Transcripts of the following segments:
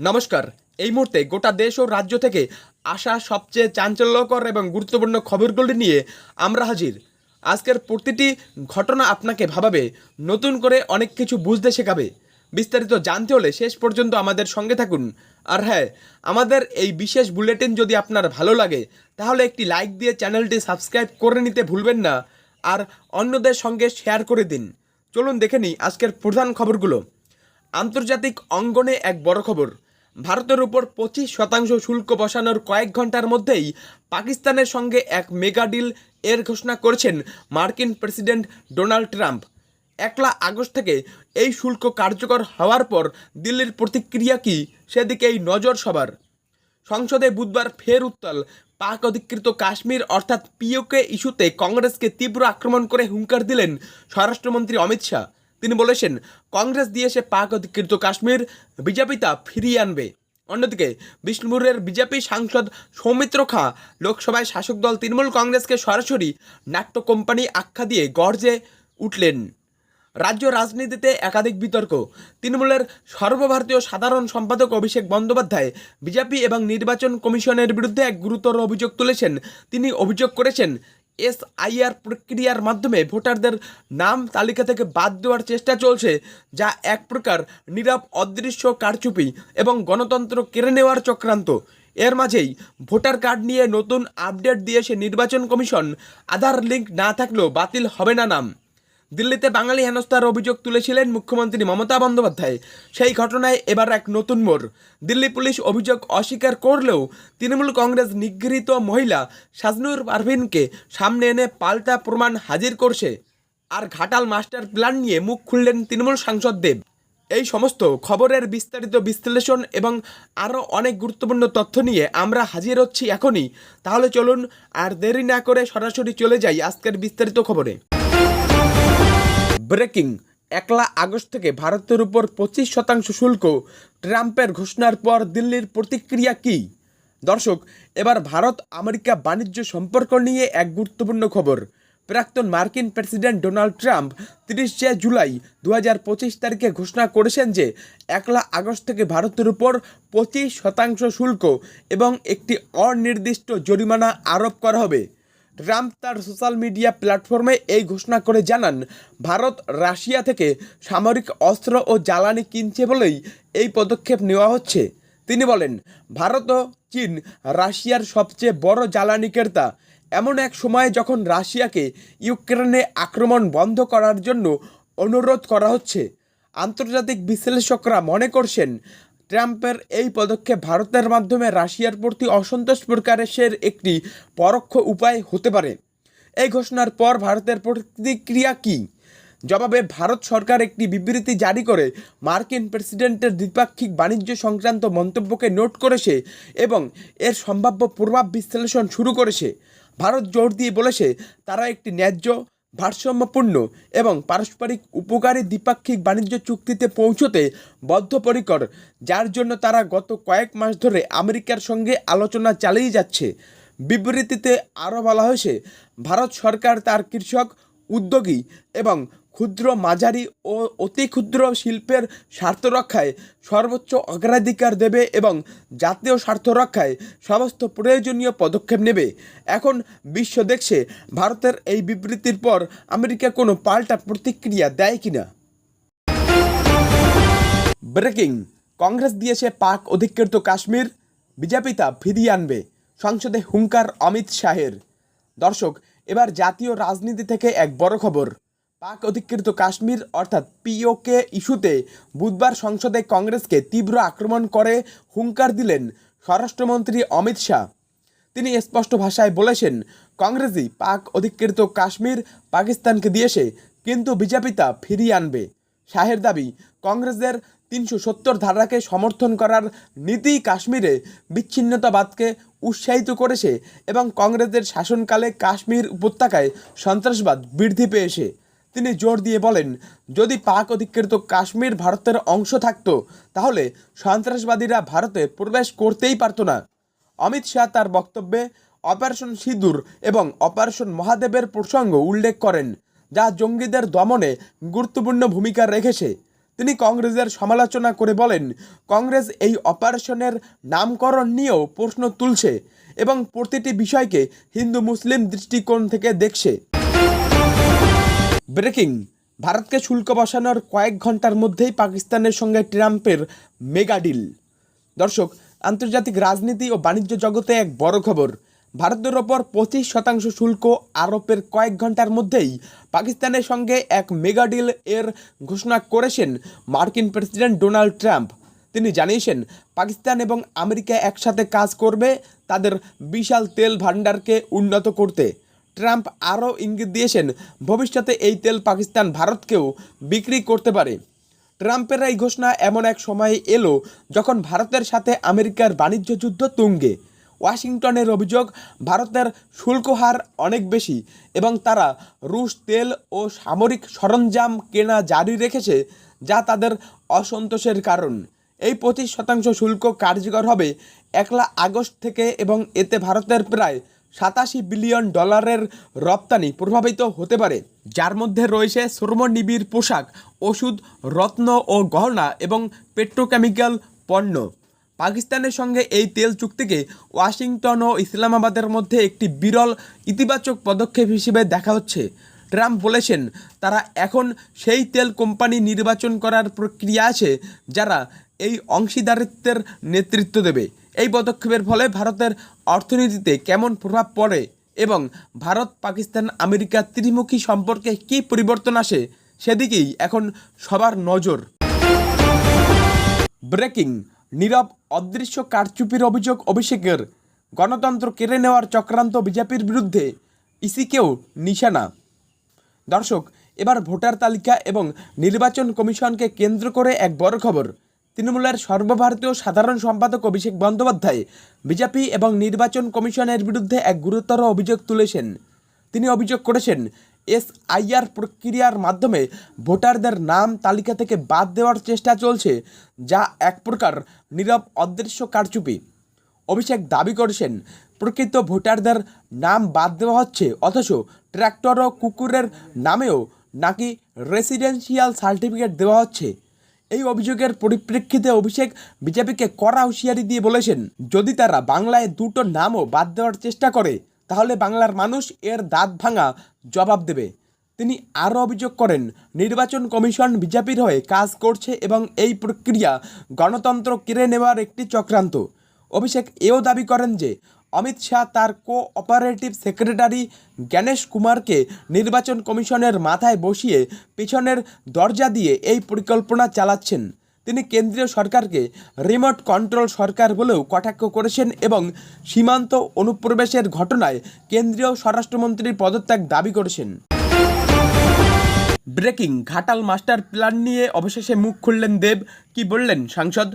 নমস্কার। এই মুহূর্তে গোটা দেশ ও রাজ্য থেকে আসা সবচেয়ে চাঞ্চল্যকর এবং গুরুত্বপূর্ণ খবরগুলি নিয়ে আমরা হাজির। আজকের প্রতিটি ঘটনা আপনাকে ভাবাবে, নতুন করে অনেক কিছু বুঝতে শেখাবে। বিস্তারিত জানতে হলে শেষ পর্যন্ত আমাদের সঙ্গে থাকুন। আর হ্যাঁ, আমাদের এই বিশেষ বুলেটিন যদি আপনার ভালো লাগে তাহলে একটি লাইক দিয়ে চ্যানেলটি সাবস্ক্রাইব করে নিতে ভুলবেন না, আর অন্যদের সঙ্গে শেয়ার করে দিন। চলুন দেখে নিই আজকের প্রধান খবরগুলো। আন্তর্জাতিক অঙ্গনে এক বড় খবর। ভারতের উপর 25% শুল্ক বসানোর কয়েক ঘন্টার মধ্যেই পাকিস্তানের সঙ্গে এক মেগা ডিল এর ঘোষণা করেছেন মার্কিন প্রেসিডেন্ট ডোনাল্ড ট্রাম্প। 1 আগস্ট থেকে এই শুল্ক কার্যকর হওয়ার পর দিল্লির প্রতিক্রিয়া কী, সেদিকেই নজর সবার। সংসদে বুধবার ফের উত্তাল। পাক অধিকৃত কাশ্মীর অর্থাৎ পিওকে ইস্যুতে কংগ্রেসকে তীব্র আক্রমণ করে হুঙ্কার দিলেন স্বরাষ্ট্রমন্ত্রী অমিত শাহ। তিনি বলেছেন, কংগ্রেস দিয়েছে পাক অধিকৃত কাশ্মীর, বিজেপি তা ফিরিয়ে আনবে। অন্যদিকে বিষ্ণুপুরের বিজেপি সাংসদ সৌমিত্র খাঁ লোকসভায় শাসক দল তৃণমূল কংগ্রেসকে সরাসরি নাট্য কোম্পানি আখ্যা দিয়ে গর্জে উঠলেন। রাজ্য রাজনীতিতে একাধিক বিতর্ক। তৃণমূলের সর্বভারতীয় সাধারণ সম্পাদক অভিষেক বন্দ্যোপাধ্যায় বিজেপি এবং নির্বাচন কমিশনের বিরুদ্ধে এক গুরুতর অভিযোগ তুলেছেন। তিনি অভিযোগ করেছেন, এসআইআর প্রক্রিয়ার মাধ্যমে ভোটারদের নাম তালিকা থেকে বাদ দেওয়ার চেষ্টা চলছে, যা এক প্রকার নীরব অদৃশ্য কারচুপি এবং গণতন্ত্র কেড়ে নেওয়ার চক্রান্ত। এর মাঝেই ভোটার কার্ড নিয়ে নতুন আপডেট দিয়েছে নির্বাচন কমিশন। আধার লিঙ্ক না থাকলেও বাতিল হবে না নাম। দিল্লিতে বাঙালি হেনস্থার অভিযোগ তুলেছিলেন মুখ্যমন্ত্রী মমতা বন্দ্যোপাধ্যায়। সেই ঘটনায় এবার এক নতুন মোড়। দিল্লি পুলিশ অভিযোগ অস্বীকার করলেও তৃণমূল কংগ্রেস নিগৃহীত মহিলা শাজনুর পারভিনকে সামনে এনে পাল্টা প্রমাণ হাজির করছে। আর ঘাটাল মাস্টার প্ল্যান নিয়ে মুখ খুললেন তৃণমূল সাংসদ দেব। এই সমস্ত খবরের বিস্তারিত বিশ্লেষণ এবং আরও অনেক গুরুত্বপূর্ণ তথ্য নিয়ে আমরা হাজির হচ্ছি এখনই। তাহলে চলুন আর দেরি না করে সরাসরি চলে যাই আজকের বিস্তারিত খবরে। ব্রেকিং। 1 আগস্ট থেকে ভারতের উপর 25% শুল্ক। ট্রাম্পের ঘোষণার পর দিল্লির প্রতিক্রিয়া কী? দর্শক, এবার ভারত আমেরিকা বাণিজ্য সম্পর্ক নিয়ে এক গুরুত্বপূর্ণ খবর। প্রাক্তন মার্কিন প্রেসিডেন্ট ডোনাল্ড ট্রাম্প 30 জুলাই 2025 তারিখে ঘোষণা করেছেন যে 1 আগস্ট থেকে ভারতের উপর 25% শুল্ক এবং একটি অনির্দিষ্ট জরিমানা আরোপ করা হবে। ট্রাম্প তার সোশ্যাল মিডিয়া প্ল্যাটফর্মে এই ঘোষণা করে জানান, ভারত রাশিয়া থেকে সামরিক অস্ত্র ও জ্বালানি কিনছে বলেই এই পদক্ষেপ নেওয়া হচ্ছে। তিনি বলেন, ভারত ও চীন রাশিয়ার সবচেয়ে বড় জ্বালানি ক্রেতা। এমন এক সময়ে যখন রাশিয়াকে ইউক্রেনে আক্রমণ বন্ধ করার জন্য অনুরোধ করা হচ্ছে। আন্তর্জাতিক বিশ্লেষকরা মনে করছেন, ট্রাম্পের এই পদক্ষেপ ভারতের মাধ্যমে রাশিয়ার প্রতি অসন্তোষ প্রকাশের একটি পরোক্ষ উপায় হতে পারে। এই ঘোষণার পর ভারতের প্রতিক্রিয়া কী? জবাবে ভারত সরকার একটি বিবৃতি জারি করে মার্কিন প্রেসিডেন্টের দ্বিপাক্ষিক বাণিজ্য সংক্রান্ত মন্তব্যকে নোট করেছে এবং এর সম্ভাব্য প্রভাব বিশ্লেষণ শুরু করেছে। ভারত জোর দিয়ে বলেছে, তারা একটি ন্যায্য, ভারসাম্যপূর্ণ এবং পারস্পরিক উপকারী দ্বিপাক্ষিক বাণিজ্য চুক্তিতে পৌঁছতে বদ্ধপরিকর, যার জন্য তারা গত কয়েক মাস ধরে আমেরিকার সঙ্গে আলোচনা চালিয়ে যাচ্ছে। বিবৃতিতে আরও বলা হয়েছে, ভারত সরকার তার কৃষক, উদ্যোগী এবং ক্ষুদ্র, মাঝারি ও অতি ক্ষুদ্র শিল্পের স্বার্থ রক্ষায় সর্বোচ্চ অগ্রাধিকার দেবে এবং জাতীয় স্বার্থ রক্ষায় সমস্ত প্রয়োজনীয় পদক্ষেপ নেবে। এখন বিশ্ব দেখছে ভারতের এই বিবৃতির পর আমেরিকা কোনো পাল্টা প্রতিক্রিয়া দেয় কিনা। ব্রেকিং। কংগ্রেস দিয়েছে পাক অধিকৃত কাশ্মীর, বিজেপি তা ফিরিয়ে আনবে। সংসদে হুঙ্কার অমিত শাহের। দর্শক, এবার জাতীয় রাজনীতি থেকে এক বড় খবর। পাক অধিকৃত কাশ্মীর অর্থাৎ পিওকে ইস্যুতে বুধবার সংসদে কংগ্রেসকে তীব্র আক্রমণ করে হুঙ্কার দিলেন স্বরাষ্ট্রমন্ত্রী অমিত শাহ। তিনি স্পষ্ট ভাষায় বলেছেন, কংগ্রেসই পাক অধিকৃত কাশ্মীর পাকিস্তানকে দিয়েছে, কিন্তু বিজেপি তা ফিরিয়ে আনবে। শাহের দাবি, কংগ্রেসের 370 ধারাকে সমর্থন করার নীতি কাশ্মীরে বিচ্ছিন্নতাবাদকে উৎসাহিত করেছে এবং কংগ্রেসের শাসনকালে কাশ্মীর উপত্যকায় সন্ত্রাসবাদ বৃদ্ধি পেয়েছে। তিনি জোর দিয়ে বলেন, যদি পাক অধিকৃত কাশ্মীর ভারতের অংশ থাকত তাহলে সন্ত্রাসবাদীরা ভারতে প্রবেশ করতেই পারত না। অমিত শাহ তার বক্তব্যে অপারেশন সিঁদুর এবং অপারেশন মহাদেবের প্রসঙ্গ উল্লেখ করেন, যা জঙ্গিদের দমনে গুরুত্বপূর্ণ ভূমিকা রেখেছে। তিনি কংগ্রেসের সমালোচনা করে বলেন, কংগ্রেস এই অপারেশনের নামকরণ নিয়েও প্রশ্ন তুলছে এবং প্রতিটি বিষয়কে হিন্দু মুসলিম দৃষ্টিকোণ থেকে দেখছে। ব্রেকিং, ভারতকে শুল্ক বসানোর কয়েক ঘন্টার মধ্যেই পাকিস্তানের সঙ্গে ট্রাম্পের মেগা ডিল। দর্শক, আন্তর্জাতিক রাজনীতি ও বাণিজ্য জগতে এক বড় খবর। ভারতের ওপর 25% শুল্ক আরোপের কয়েক ঘন্টার মধ্যেই পাকিস্তানের সঙ্গে এক মেগা ডিল এর ঘোষণা করেছেন মার্কিন প্রেসিডেন্ট ডোনাল্ড ট্রাম্প। তিনি জানিয়েছেন পাকিস্তান এবং আমেরিকা একসাথে কাজ করবে তাদের বিশাল তেল ভাণ্ডারকে উন্নত করতে। ট্রাম্প আরও ইঙ্গিত দিয়েছেন ভবিষ্যতে এই তেল পাকিস্তান ভারতকেও বিক্রি করতে পারে। ট্রাম্পের এই ঘোষণা এমন এক সময়ে এলো যখন ভারতের সাথে আমেরিকার বাণিজ্য যুদ্ধ তুঙ্গে। ওয়াশিংটনের অভিযোগ, ভারতের শুল্ক হার অনেক বেশি এবং তারা রুশ তেল ও সামরিক সরঞ্জাম কেনা জারি রেখেছে, যা তাদের অসন্তোষের কারণ। এই 25% শুল্ক কার্যকর হবে 1 আগস্ট থেকে এবং এতে ভারতের প্রায় $87 বিলিয়ন রপ্তানি প্রভাবিত হতে পারে, যার মধ্যে রয়েছে শ্রমনিবিড় পোশাক, ওষুধ, রত্ন ও গহনা এবং পেট্রোকেমিক্যাল পণ্য। পাকিস্তানের সঙ্গে এই তেল চুক্তিকে ওয়াশিংটন ও ইসলামাবাদের মধ্যে একটি বিরল ইতিবাচক পদক্ষেপ হিসেবে দেখা হচ্ছে। ট্রাম্প বলেছেন তারা এখন সেই তেল কোম্পানি নির্বাচন করার প্রক্রিয়া আছে যারা এই অংশীদারিত্বের নেতৃত্ব দেবে। এই পদক্ষেপের ফলে ভারতের অর্থনীতিতে কেমন প্রভাব পড়ে এবং ভারত পাকিস্তান আমেরিকা ত্রিমুখী সম্পর্কে কী পরিবর্তন আসে সেদিকেই এখন সবার নজর। ব্রেকিং, নীরব অদৃশ্য কারচুপির অভিযোগ অভিষেকের। গণতন্ত্র কেড়ে নেওয়ার চক্রান্ত বিজেপির বিরুদ্ধে ইসিকেও নিশানা। দর্শক, এবার ভোটার তালিকা এবং নির্বাচন কমিশনকে কেন্দ্র করে এক বড় খবর। তৃণমূলের সর্বভারতীয় সাধারণ সম্পাদক অভিষেক বন্দ্যোপাধ্যায় বিজেপি এবং নির্বাচন কমিশনের বিরুদ্ধে এক গুরুতর অভিযোগ তুলেছেন। তিনি অভিযোগ করেছেন এসআইআর প্রক্রিয়ার মাধ্যমে ভোটারদের নাম তালিকা থেকে বাদ দেওয়ার চেষ্টা চলছে, যা এক প্রকার নীরব অদৃশ্য কারচুপি। অভিষেক দাবি করেছেন প্রকৃত ভোটারদের নাম বাদ দেওয়া হচ্ছে, অথচ ট্র্যাক্টর ও কুকুরের নামেও নাকি রেসিডেন্সিয়াল সার্টিফিকেট দেওয়া হচ্ছে। এই অভিযোগের পরিপ্রেক্ষিতে অভিষেক বিজেপিকে কড়া হুঁশিয়ারি দিয়ে বলেছেন, যদি তারা বাংলায় দুটো নামও বাদ দেওয়ার চেষ্টা করে তাহলে বাংলার মানুষ এর দাঁত ভাঙা জবাব দেবে। তিনি আরও অভিযোগ করেন নির্বাচন কমিশন বিজেপির হয়ে কাজ করছে এবং এই প্রক্রিয়া গণতন্ত্র কেড়ে নেওয়ার একটি চক্রান্ত। অভিষেক এও দাবি করেন যে অমিত শাহ তার কোঅপারেটিভ সেক্রেটারি জ্ঞানেশ কুমারকে নির্বাচন কমিশনের মাথায় বসিয়ে পেছনের দরজা দিয়ে এই পরিকল্পনা চালাচ্ছেন। তিনি কেন্দ্রীয় সরকারকে রিমোট কন্ট্রোল সরকার বলেও কটাক্ষ করেছেন এবং সীমান্ত অনুপ্রবেশের ঘটনায় কেন্দ্রীয় স্বরাষ্ট্রমন্ত্রীর পদত্যাগ দাবি করেছেন। ব্রেকিং, ঘাটাল মাস্টার প্ল্যান নিয়ে অবশেষে মুখ খুললেন দেব। কি বললেন সাংসদ?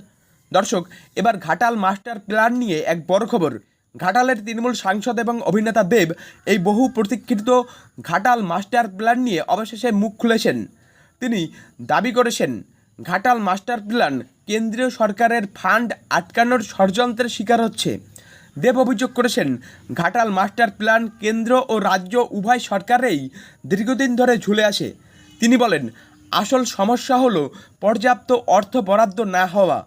দর্শক, এবার ঘাটাল মাস্টার প্ল্যান নিয়ে এক বড় খবর। ঘাটালের তৃণমূল সাংসদ এবং অভিনেতা দেব এই বহু প্রতীক্ষিত ঘাটাল মাস্টার প্ল্যান নিয়ে অবশেষে মুখ খুলেছেন। তিনি দাবি করেছেন ঘাটাল মাস্টার প্ল্যান কেন্দ্রীয় সরকারের ফান্ড আটকানোর ষড়যন্ত্রের শিকার হচ্ছে। দেব অভিযোগ করেছেন ঘাটাল মাস্টার প্ল্যান কেন্দ্র ও রাজ্য উভয় সরকারেই দীর্ঘদিন ধরে ঝুলে আসে। তিনি বলেন আসল সমস্যা হলো পর্যাপ্ত অর্থ বরাদ্দ না হওয়া।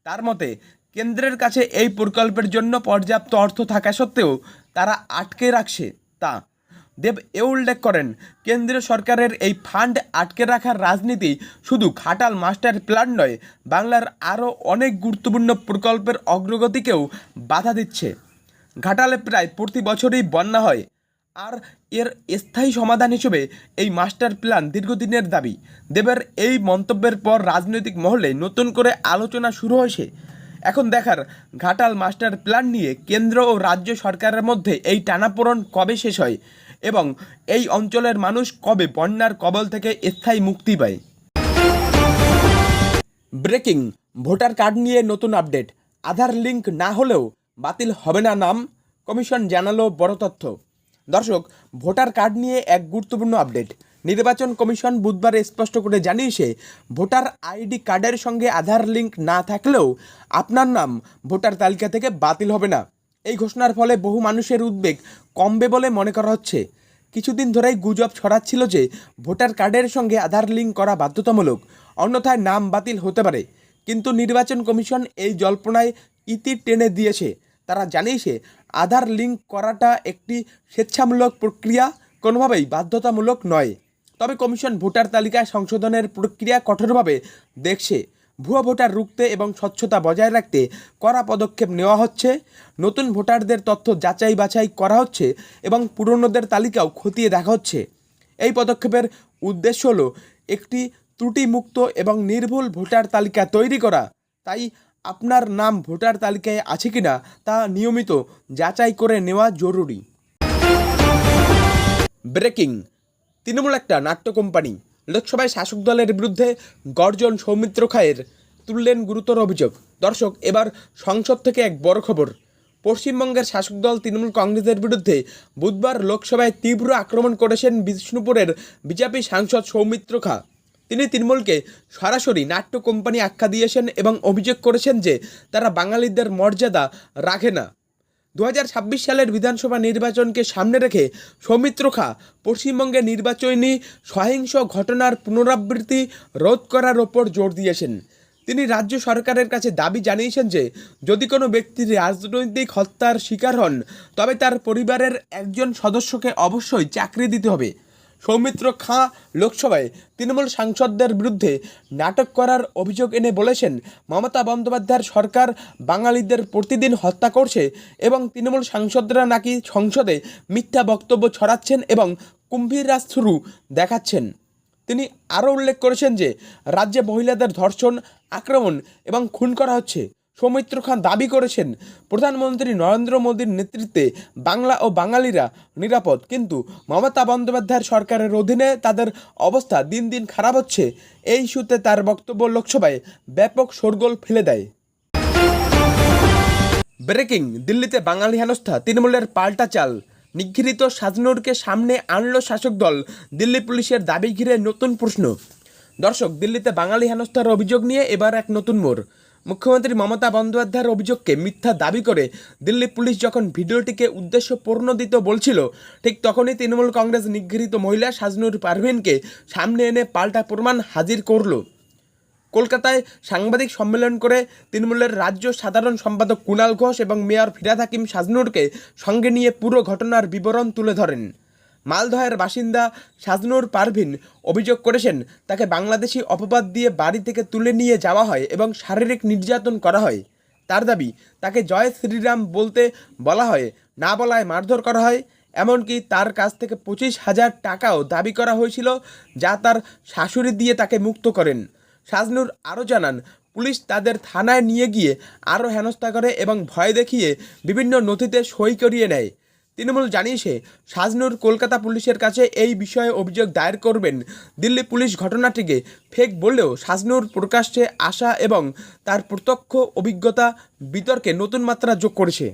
তার মতে কেন্দ্রের কাছে এই প্রকল্পের জন্য পর্যাপ্ত অর্থ থাকা সত্ত্বেও তারা আটকে রাখছে তা। দেব এও উল্লেখ করেন কেন্দ্রীয় সরকারের এই ফান্ড আটকে রাখার রাজনীতি শুধু ঘাটাল মাস্টার প্ল্যান নয়, বাংলার আরও অনেক গুরুত্বপূর্ণ প্রকল্পের অগ্রগতিকেও বাধা দিচ্ছে। ঘাটালে প্রায় প্রতি বছরই বন্যা হয়, আর এর স্থায়ী সমাধান হিসেবে এই মাস্টার প্ল্যান দীর্ঘদিনের দাবি। দেবের এই মন্তব্যের পর রাজনৈতিক মহলে নতুন করে আলোচনা শুরু হয়েছে। এখন দেখার ঘাটাল মাস্টার প্ল্যান নিয়ে কেন্দ্র ও রাজ্য সরকারের মধ্যে এই টানাপোড়েন কবে শেষ হয় এবং এই অঞ্চলের মানুষ কবে বন্যার কবল থেকে স্থায়ী মুক্তি পায়। ব্রেকিং, ভোটার কার্ড নিয়ে নতুন আপডেট। আধার লিঙ্ক না হলেও বাতিল হবে না নাম, কমিশন জানালো বড় তথ্য। দর্শক, ভোটার কার্ড নিয়ে এক গুরুত্বপূর্ণ আপডেট। নির্বাচন কমিশন বুধবার স্পষ্ট করে জানিয়েছে ভোটার আইডি কার্ডের সঙ্গে আধার লিঙ্ক না থাকলেও আপনার নাম ভোটার তালিকা থেকে বাতিল হবে না। এই ঘোষণার ফলে বহু মানুষের উদ্বেগ কমবে বলে মনে করা হচ্ছে। কিছুদিন ধরেই গুজব ছড়াচ্ছিল যে ভোটার কার্ডের সঙ্গে আধার লিঙ্ক করা বাধ্যতামূলক, অন্যথায় নাম বাতিল হতে পারে। কিন্তু নির্বাচন কমিশন এই জল্পনায় ইতি টেনে দিয়েছে। তারা জানিয়েছে আধার লিঙ্ক করাটা একটি স্বেচ্ছামূলক প্রক্রিয়া, কোনোভাবেই বাধ্যতামূলক নয়। তবে কমিশন ভোটার তালিকায় সংশোধনের প্রক্রিয়া কঠোরভাবে দেখছে। ভুয়া ভোটার রুখতে এবং স্বচ্ছতা বজায় রাখতে কড়া পদক্ষেপ নেওয়া হচ্ছে। নতুন ভোটারদের তথ্য যাচাই বাছাই করা হচ্ছে এবং পুরনোদের তালিকাও খতিয়ে দেখা হচ্ছে। এই পদক্ষেপের উদ্দেশ্য হলো একটি ত্রুটিমুক্ত এবং নির্ভুল ভোটার তালিকা তৈরি করা। তাই আপনার নাম ভোটার তালিকায় আছে কিনা তা নিয়মিত যাচাই করে নেওয়া জরুরি। ব্রেকিং, তৃণমূল একটা নাট্য কোম্পানি। লোকসভায় শাসক দলের বিরুদ্ধে গর্জন সৌমিত্র খায়ের, তুললেন গুরুতর অভিযোগ। দর্শক, এবার সংসদ থেকে এক বড় খবর। পশ্চিমবঙ্গের শাসক দল তৃণমূল কংগ্রেসের বিরুদ্ধে বুধবার লোকসভায় তীব্র আক্রমণ করেছেন বিষ্ণুপুরের বিজেপি সাংসদ সৌমিত্র খা। তিনি তৃণমূলকে সরাসরি নাট্য কোম্পানি আখ্যা দিয়েছেন এবং অভিযোগ করেছেন যে তারা বাঙালিদের মর্যাদা রাখে না। 2026 সালের বিধানসভা নির্বাচনকে সামনে রেখে সৌমিত্র খা পশ্চিমবঙ্গে নির্বাচনী সহিংস ঘটনার পুনরাবৃত্তি রোধ করার ওপর জোর দিয়েছেন। তিনি রাজ্য সরকারের কাছে দাবি জানিয়েছেন যে যদি কোনো ব্যক্তি রাজনৈতিক হত্যার শিকার হন তবে তার পরিবারের একজন সদস্যকে অবশ্যই চাকরি দিতে হবে। সৌমিত্র খাঁ লোকসভায় তৃণমূল সাংসদদের বিরুদ্ধে নাটক করার অভিযোগ এনে বলেছেন, মমতা বন্দ্যোপাধ্যায়ের সরকার বাঙালিদের প্রতিদিন হত্যা করছে এবং তৃণমূল সাংসদরা নাকি সংসদে মিথ্যা বক্তব্য ছড়াচ্ছেন এবং কুম্ভীর রাজ শুরু দেখাচ্ছেন। তিনি আরও উল্লেখ করেছেন যে রাজ্যে মহিলাদের ধর্ষণ, আক্রমণ এবং খুন করা হচ্ছে। সৌমিত্র খান দাবি করেছেন প্রধানমন্ত্রী নরেন্দ্র মোদীর নেতৃত্বে বাংলা ও বাঙালিরা নিরাপদ, কিন্তু মমতা বন্দ্যোপাধ্যায়ের সরকারের অধীনে তাদের অবস্থা দিন দিন খারাপ হচ্ছে। এই ইস্যুতে তার বক্তব্য লোকসভায় ব্যাপক শোরগোল ফেলে দেয়। ব্রেকিং, দিল্লিতে বাঙালি হেনস্থা, তৃণমূলের পাল্টা চাল। নিগৃহীত সাজনুরকে সামনে আনলো শাসক দল, দিল্লি পুলিশের দাবি ঘিরে নতুন প্রশ্ন। দর্শক, দিল্লিতে বাঙালি হেনস্থার অভিযোগ নিয়ে এবার এক নতুন মোড়। মুখ্যমন্ত্রী মমতা বন্দ্যোপাধ্যায়ের অভিযোগকে মিথ্যা দাবি করে দিল্লি পুলিশ যখন ভিডিওটিকে উদ্দেশ্যপ্রণোদিত বলছিল, ঠিক তখনই তৃণমূল কংগ্রেস নিগৃহীত মহিলা সাজনুর পারভিনকে সামনে এনে পাল্টা প্রমাণ হাজির করল। কলকাতায় সাংবাদিক সম্মেলন করে তৃণমূলের রাজ্য সাধারণ সম্পাদক কুণাল ঘোষ এবং মেয়র ফিরহাদ হাকিম সাজনুরকে সঙ্গে নিয়ে পুরো ঘটনার বিবরণ তুলে ধরেন। মালদহের বাসিন্দা সাজনুর পারভিন অভিযোগ করেছেন তাকে বাংলাদেশি অপবাদ দিয়ে বাড়ি থেকে তুলে নিয়ে যাওয়া হয় এবং শারীরিক নির্যাতন করা হয়। তার দাবি, তাকে জয় শ্রীরাম বলতে বলা হয়, না বলায় মারধর করা হয়। এমনকি তার কাছ থেকে 25,000 টাকাও দাবি করা হয়েছিল, যা তার শাশুড়ি দিয়ে তাকে মুক্ত করেন। সাজনুর আরও জানান, পুলিশ তাদের থানায় নিয়ে গিয়ে আরও হেনস্থা করে এবং ভয় দেখিয়ে বিভিন্ন নথিতে সই করিয়ে নেয়। তৃণমূল জানিয়েছে সাজনুর কলকাতা পুলিশের কাছে এই বিষয়ে অভিযোগ দায়ের করবেন। দিল্লি পুলিশ ঘটনাটিকে ফেক বললেও সাজনুর প্রকাশ্যে আসা এবং তার প্রত্যক্ষ অভিজ্ঞতা বিতর্কে নতুন মাত্রা যোগ করেছে।